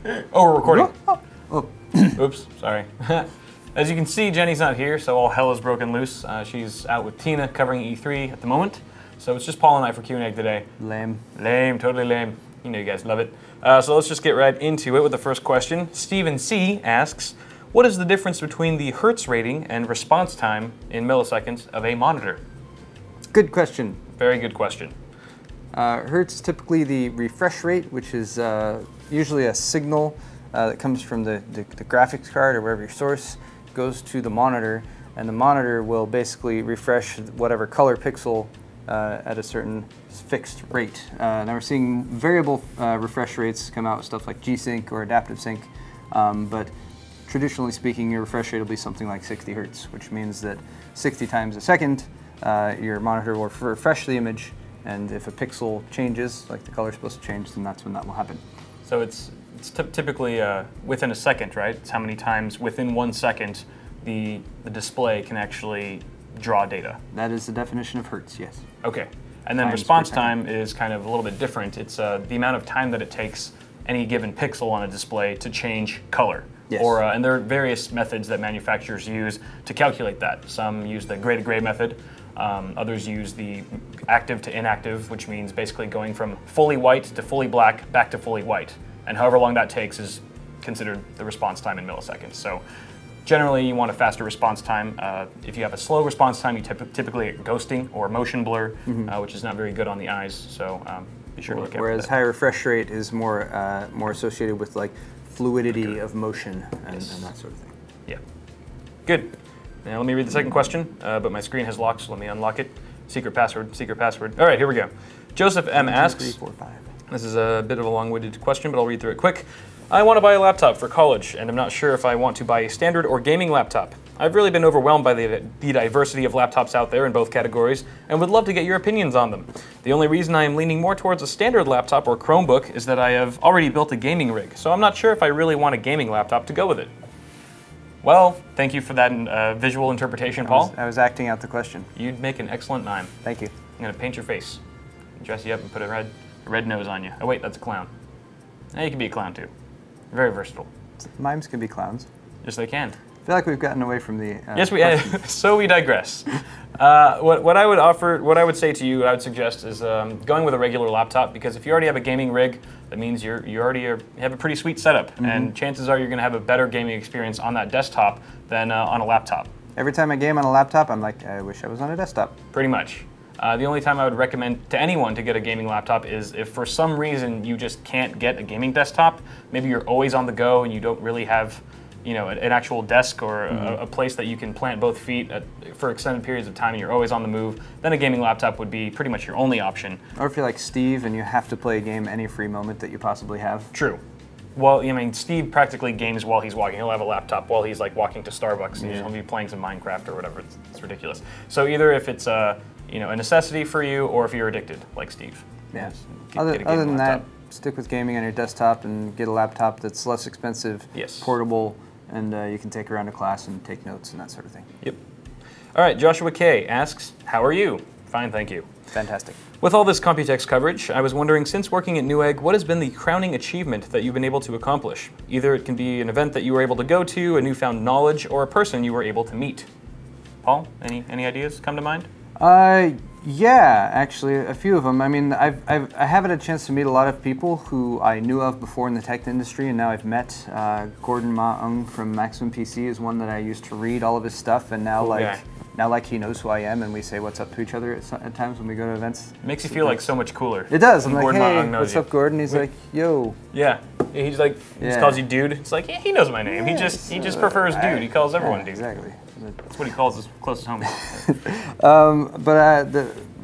Oh, we're recording. Oh. Oops, sorry. As you can see, Jenny's not here, so all hell is broken loose. She's out with Tina covering E3 at the moment. So it's just Paul and I for qandegg today. Lame. Lame, totally lame. You know you guys love it. So let's just get right into it with the first question. Stephen C. asks, what is the difference between the Hertz rating and response time in milliseconds of a monitor? Good question. Very good question. Hertz is typically the refresh rate, which is usually a signal that comes from the graphics card or wherever your source goes to the monitor, and the monitor will basically refresh whatever color pixel at a certain fixed rate. Now we're seeing variable refresh rates come out with stuff like G-Sync or Adaptive Sync, but traditionally speaking, your refresh rate will be something like 60 Hertz, which means that 60 times a second, your monitor will refresh the image, and if a pixel changes, like the color's supposed to change, then that's when that will happen. So it's typically within a second, right? It's how many times within 1 second the display can actually draw data. That is the definition of Hertz, yes. Okay. And then response time is kind of a little bit different. It's the amount of time that it takes any given pixel on a display to change color. Yes. And there are various methods that manufacturers use to calculate that. Some use the gray to gray method. Others use the active to inactive, which means basically going from fully white to fully black back to fully white. And however long that takes is considered the response time in milliseconds. So generally you want a faster response time. If you have a slow response time, you typically get ghosting or motion blur, which is not very good on the eyes. So be sure to look at that. Whereas high refresh rate is more associated with like fluidity of motion and that sort of thing. Yeah. Good. Now let me read the second question, but my screen has locked, so let me unlock it. Secret password, secret password. All right, here we go. Joseph M. asks, 1, 2, 3, 4, 5. This is a bit of a long-winded question, but I'll read through it quick. I want to buy a laptop for college, and I'm not sure if I want to buy a standard or gaming laptop. I've really been overwhelmed by the diversity of laptops out there in both categories, and would love to get your opinions on them. The only reason I am leaning more towards a standard laptop or Chromebook is that I have already built a gaming rig, so I'm not sure if I really want a gaming laptop to go with it. Well, thank you for that visual interpretation, Paul. I was acting out the question. You'd make an excellent mime. Thank you. I'm going to paint your face, dress you up, and put a red nose on you. Oh wait, that's a clown. Now you can be a clown too. Very versatile. Mimes can be clowns. Yes, they can. I feel like we've gotten away from the yes, we so we digress. What I would say to you, I would suggest is going with a regular laptop, because if you already have a gaming rig, that means you already have a pretty sweet setup, and chances are you're going to have a better gaming experience on that desktop than on a laptop. Every time I game on a laptop, I'm like, I wish I was on a desktop. Pretty much. The only time I would recommend to anyone to get a gaming laptop is if for some reason you just can't get a gaming desktop, maybe you're always on the go and you don't really have an actual desk or a place that you can plant both feet for extended periods of time and you're always on the move, then a gaming laptop would be pretty much your only option. Or if you're like Steve and you have to play a game any free moment that you possibly have. True. Well, I mean, Steve practically games while he's walking. He'll have a laptop while he's like walking to Starbucks and he'll be playing some Minecraft or whatever. It's ridiculous. So either if it's a necessity for you or if you're addicted, like Steve. Yeah. Get Other a than laptop. that, stick with gaming on your desktop and get a laptop that's less expensive, portable, and you can take around to class and take notes and that sort of thing. Yep. All right, Joshua K. asks, how are you? Fine, thank you. Fantastic. With all this Computex coverage, I was wondering, since working at Newegg, what has been the crowning achievement that you've been able to accomplish? Either it can be an event that you were able to go to, a newfound knowledge, or a person you were able to meet. Paul, any ideas come to mind? Yeah, actually, a few of them. I mean, I haven't had a chance to meet a lot of people who I knew of before in the tech industry, and now I've met. Gordon Ma-Ung from Maximum PC is one that I used to read all of his stuff, and now like he knows who I am, and we say what's up to each other at times when we go to events. It makes you feel like so much cooler. It does. I'm like, Gordon hey, Ma-Ung knows what's up, Gordon? He's like, yo. Yeah. He's like, he just calls you dude. It's like, yeah, he knows my name. He just prefers dude. He calls everyone dude. Exactly. That's what he calls his closest homies.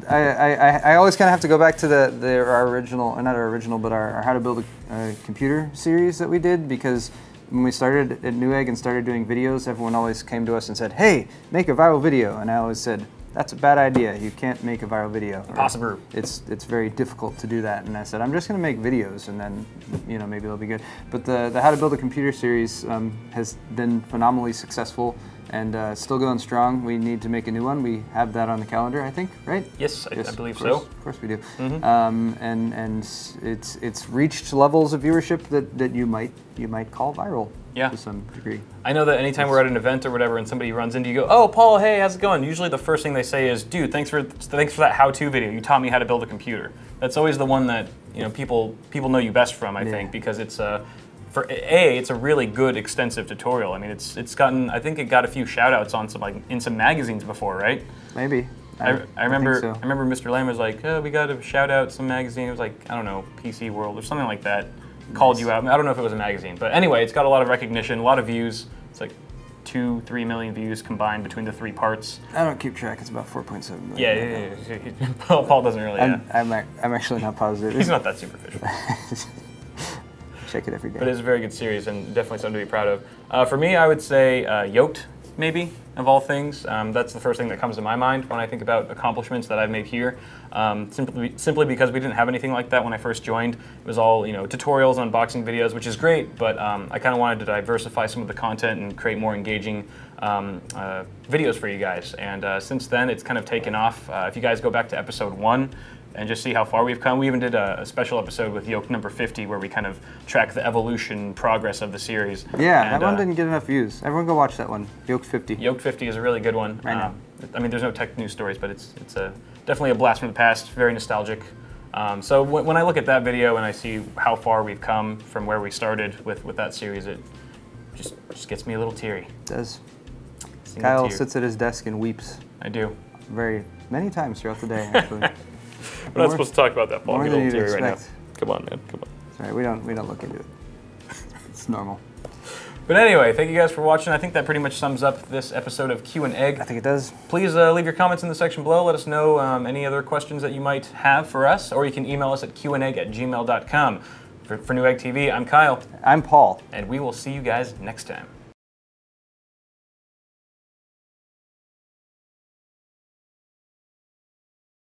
I always kind of have to go back to our original, or not our original, but our How to Build a Computer series that we did, because when we started at Newegg and started doing videos, everyone always came to us and said, hey, make a viral video. And I always said, that's a bad idea. You can't make a viral video. Impossible. It's very difficult to do that. And I said, I'm just going to make videos, and then maybe they'll be good. But the How to Build a Computer series has been phenomenally successful. and still going strong. We need to make a new one. We have that on the calendar, I think, right? Yes, I believe so. Of course we do. And it's reached levels of viewership that you might call viral. Yeah. To some degree. I know that anytime we're at an event or whatever and somebody runs into you, go, oh, Paul, hey, how's it going? Usually the first thing they say is, dude, thanks for that how-to video. You taught me how to build a computer. That's always the one that people know you best from, I think, because it's it's a really good extensive tutorial. I mean, it's gotten, I think it got a few shout-outs on in some magazines before, right? Maybe. I remember think so. I remember Mr. Lamb was like, oh, we got to shout out some magazine. It was like, I don't know, PC World or something like that. Called you out. I don't know if it was a magazine, but anyway, it's got a lot of recognition, a lot of views. It's like 2-3 million views combined between the 3 parts. I don't keep track. It's about 4.7 million. Yeah. Paul doesn't really. I'm actually not positive. He's not that superficial. Check it every day. But it's a very good series and definitely something to be proud of. For me, I would say Yolk'd, maybe, of all things. That's the first thing that comes to my mind when I think about accomplishments that I've made here. Simply because we didn't have anything like that when I first joined. It was all tutorials, unboxing videos, which is great, but I kind of wanted to diversify some of the content and create more engaging videos for you guys. And since then, it's kind of taken off. If you guys go back to episode 1, and just see how far we've come. We even did a special episode with Yolk'd number 50 where we kind of track the evolution progress of the series. Yeah, and that one didn't get enough views. Everyone go watch that one, Yolk'd 50. Yolk'd 50 is a really good one. Right now. I mean, there's no tech news stories, but it's definitely a blast from the past, very nostalgic. So when I look at that video and I see how far we've come from where we started with that series, it just gets me a little teary. It does. Kyle sits at his desk and weeps. I do. Many times throughout the day, actually. We're not supposed to talk about that, Paul. More I'm than getting a little you'd teary right expect. now. Come on, man. Come on. Sorry, we don't look into it. It's normal. But anyway, thank you guys for watching. I think that pretty much sums up this episode of Q&Egg. I think it does. Please leave your comments in the section below. Let us know any other questions that you might have for us, or you can email us at qandegg@gmail.com. For Newegg TV, I'm Kyle. I'm Paul. And we will see you guys next time.